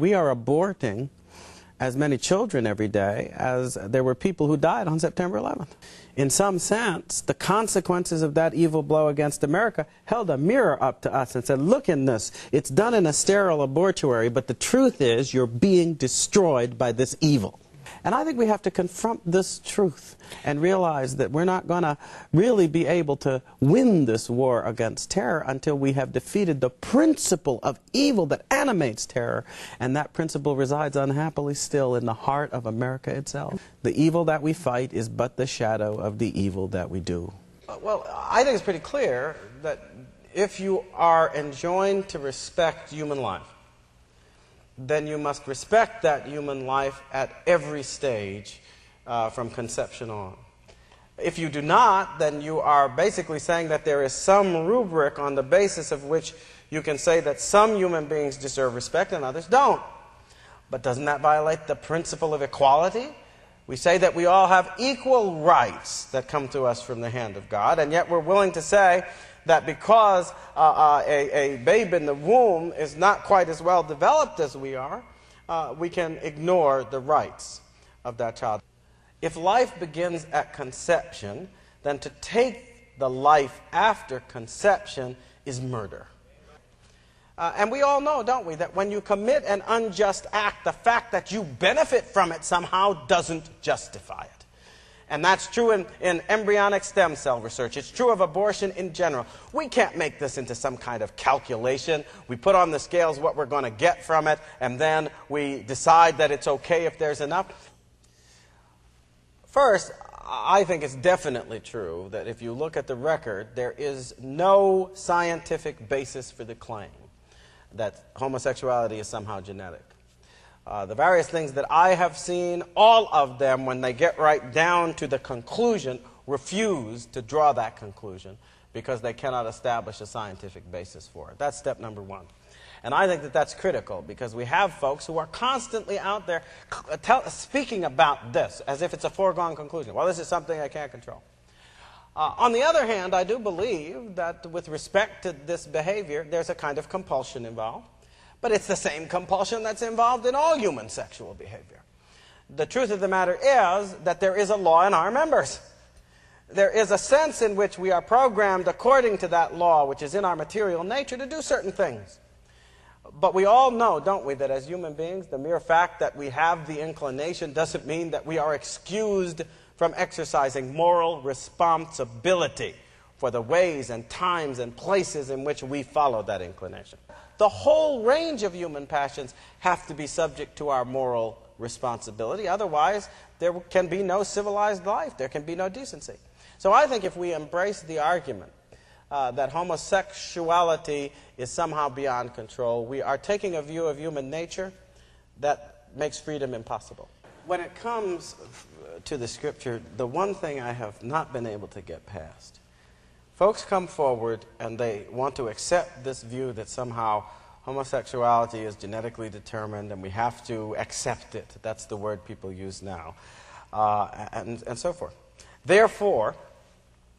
we are aborting as many children every day as there were people who died on September 11th. In some sense, the consequences of that evil blow against America held a mirror up to us and said, look in this. It's done in a sterile abortuary, but the truth is you're being destroyed by this evil. And I think we have to confront this truth and realize that we're not going to really be able to win this war against terror until we have defeated the principle of evil that animates terror. And that principle resides unhappily still in the heart of America itself. The evil that we fight is but the shadow of the evil that we do. Well, I think it's pretty clear that if you are enjoined to respect human life, then you must respect that human life at every stage from conception on. If you do not, then you are basically saying that there is some rubric on the basis of which you can say that some human beings deserve respect and others don't. But doesn't that violate the principle of equality? We say that we all have equal rights that come to us from the hand of God, and yet we're willing to say that because a babe in the womb is not quite as well developed as we are, we can ignore the rights of that child. If life begins at conception, then to take the life after conception is murder. And we all know, don't we, that when you commit an unjust act, the fact that you benefit from it somehow doesn't justify it. And that's true in embryonic stem cell research. It's true of abortion in general. We can't make this into some kind of calculation. We put on the scales what we're going to get from it, and then we decide that it's okay if there's enough. First, I think it's definitely true that if you look at the record, there is no scientific basis for the claim that homosexuality is somehow genetic. The various things that I have seen, all of them, when they get right down to the conclusion, refuse to draw that conclusion because they cannot establish a scientific basis for it. That's step number one. And I think that that's critical because we have folks who are constantly out there speaking about this as if it's a foregone conclusion. Well, this is something I can't control. On the other hand, I do believe that with respect to this behavior, there's a kind of compulsion involved. But it's the same compulsion that's involved in all human sexual behavior. The truth of the matter is that there is a law in our members. There is a sense in which we are programmed according to that law, which is in our material nature, to do certain things. But we all know, don't we, that as human beings, the mere fact that we have the inclination doesn't mean that we are excused from exercising moral responsibility for the ways and times and places in which we follow that inclination. The whole range of human passions have to be subject to our moral responsibility. Otherwise, there can be no civilized life. There can be no decency. So I think if we embrace the argument that homosexuality is somehow beyond control, we are taking a view of human nature that makes freedom impossible. When it comes to the Scripture, the one thing I have not been able to get past, folks come forward and they want to accept this view that somehow homosexuality is genetically determined and we have to accept it. That's the word people use now, and so forth. Therefore,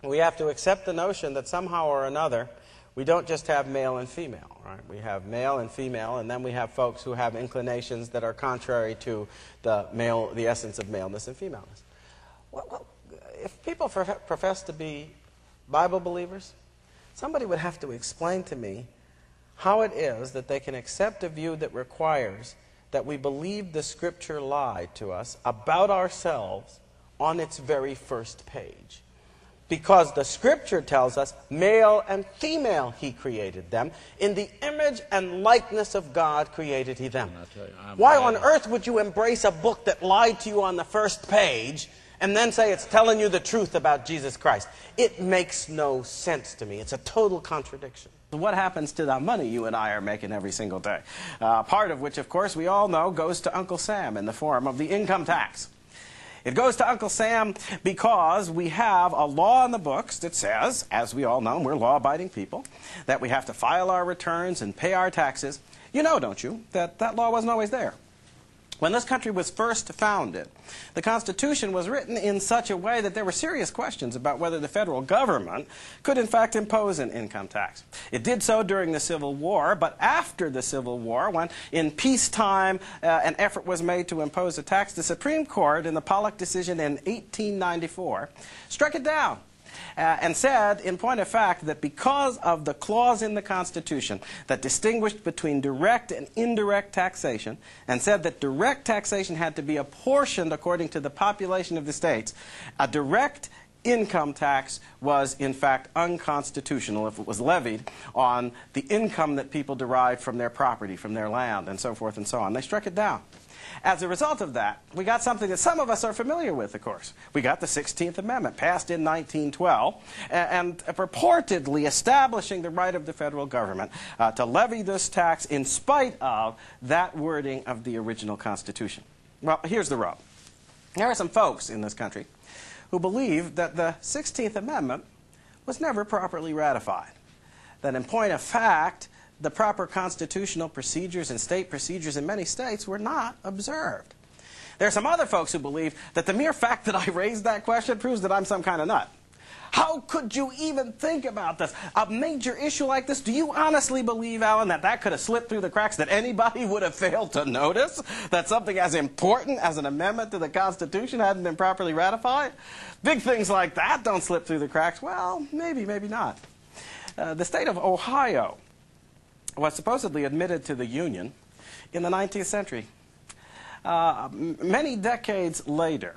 we have to accept the notion that somehow or another we don't just have male and female, right? We have male and female, and then we have folks who have inclinations that are contrary to the essence of maleness and femaleness. Well, if people profess to be Bible believers, somebody would have to explain to me how it is that they can accept a view that requires that we believe the Scripture lied to us about ourselves on its very first page. Because the Scripture tells us male and female He created them. In the image and likeness of God created He them. Why on earth would you embrace a book that lied to you on the first page and then say it's telling you the truth about Jesus Christ? It makes no sense to me. It's a total contradiction. What happens to the money you and I are making every single day? Part of which, of course, we all know goes to Uncle Sam in the form of the income tax. It goes to Uncle Sam because we have a law in the books that says, as we all know, we're law-abiding people, that we have to file our returns and pay our taxes. You know, don't you, that that law wasn't always there. When this country was first founded, the Constitution was written in such a way that there were serious questions about whether the federal government could in fact impose an income tax. It did so during the Civil War, but after the Civil War, when in peacetime an effort was made to impose a tax, the Supreme Court, in the Pollock decision in 1894, struck it down. And said, in point of fact, that because of the clause in the Constitution that distinguished between direct and indirect taxation, and said that direct taxation had to be apportioned according to the population of the states, a direct income tax was, in fact, unconstitutional if it was levied on the income that people derived from their property, from their land, and so forth and so on. They struck it down. As a result of that, we got something that some of us are familiar with, of course. We got the 16th Amendment, passed in 1912, and purportedly establishing the right of the federal government to levy this tax in spite of that wording of the original Constitution. Well, here's the rub. There are some folks in this country who believe that the 16th Amendment was never properly ratified. That in point of fact, the proper constitutional procedures and state procedures in many states were not observed. There are some other folks who believe that the mere fact that I raised that question proves that I'm some kind of nut. How could you even think about this? A major issue like this, do you honestly believe, Alan, that that could have slipped through the cracks, that anybody would have failed to notice that something as important as an amendment to the Constitution hadn't been properly ratified? Big things like that don't slip through the cracks. Well, maybe, maybe not. The state of Ohio was supposedly admitted to the Union in the 19th century. Many decades later,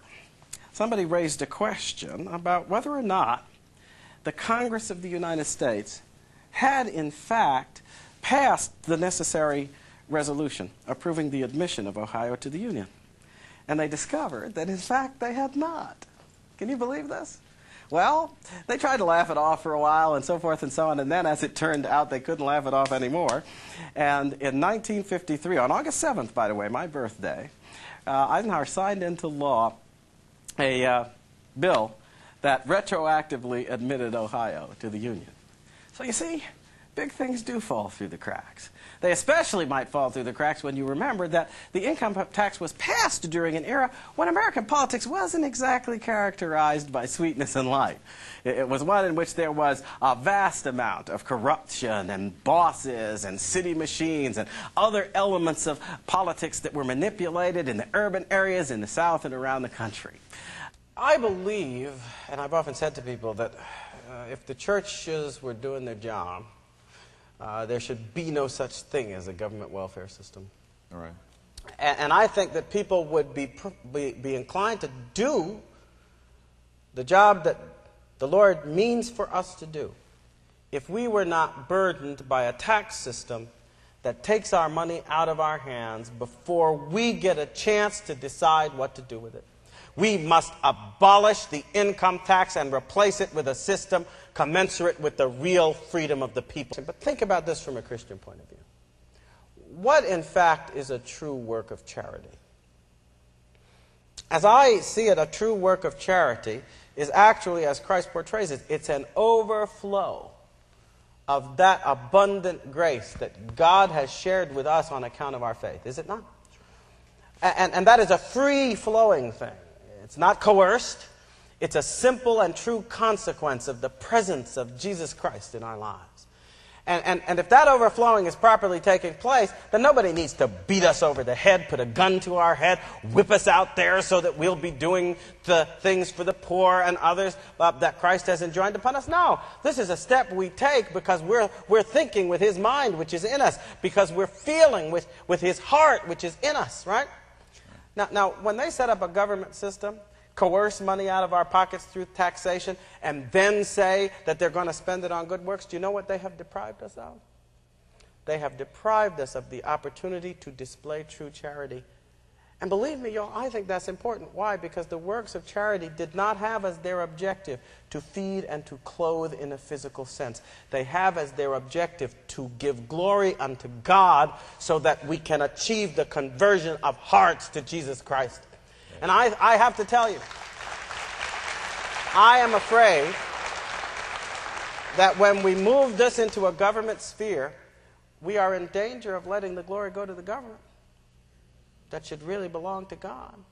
somebody raised a question about whether or not the Congress of the United States had, in fact, passed the necessary resolution approving the admission of Ohio to the Union. And they discovered that, in fact, they had not. Can you believe this? Well, they tried to laugh it off for a while and so forth and so on, and then, as it turned out, they couldn't laugh it off anymore. And in 1953, on August 7th, by the way, my birthday, Eisenhower signed into law a bill that retroactively admitted Ohio to the Union. So you see, big things do fall through the cracks. They especially might fall through the cracks when you remember that the income tax was passed during an era when American politics wasn't exactly characterized by sweetness and light. It was one in which there was a vast amount of corruption and bosses and city machines and other elements of politics that were manipulated in the urban areas in the South and around the country. I believe, and I've often said to people, that if the churches were doing their job, there should be no such thing as a government welfare system. All right. And I think that people would be inclined to do the job that the Lord means for us to do if we were not burdened by a tax system that takes our money out of our hands before we get a chance to decide what to do with it. We must abolish the income tax and replace it with a system commensurate with the real freedom of the people. But think about this from a Christian point of view. What, in fact, is a true work of charity? As I see it, a true work of charity is actually, as Christ portrays it, it's an overflow of that abundant grace that God has shared with us on account of our faith. Is it not? And that is a free-flowing thing. It's not coerced. It's a simple and true consequence of the presence of Jesus Christ in our lives. And if that overflowing is properly taking place, then nobody needs to beat us over the head, put a gun to our head, whip us out there so that we'll be doing the things for the poor and others that Christ has enjoined upon us. No, this is a step we take because we're thinking with His mind, which is in us, because we're feeling with His heart, which is in us, right? Now, when they set up a government system, coerce money out of our pockets through taxation, and then say that they're going to spend it on good works, do you know what they have deprived us of? They have deprived us of the opportunity to display true charity. And believe me, y'all, I think that's important. Why? Because the works of charity did not have as their objective to feed and to clothe in a physical sense. They have as their objective to give glory unto God so that we can achieve the conversion of hearts to Jesus Christ. And I have to tell you, I am afraid that when we move this into a government sphere, we are in danger of letting the glory go to the government. that should really belong to God.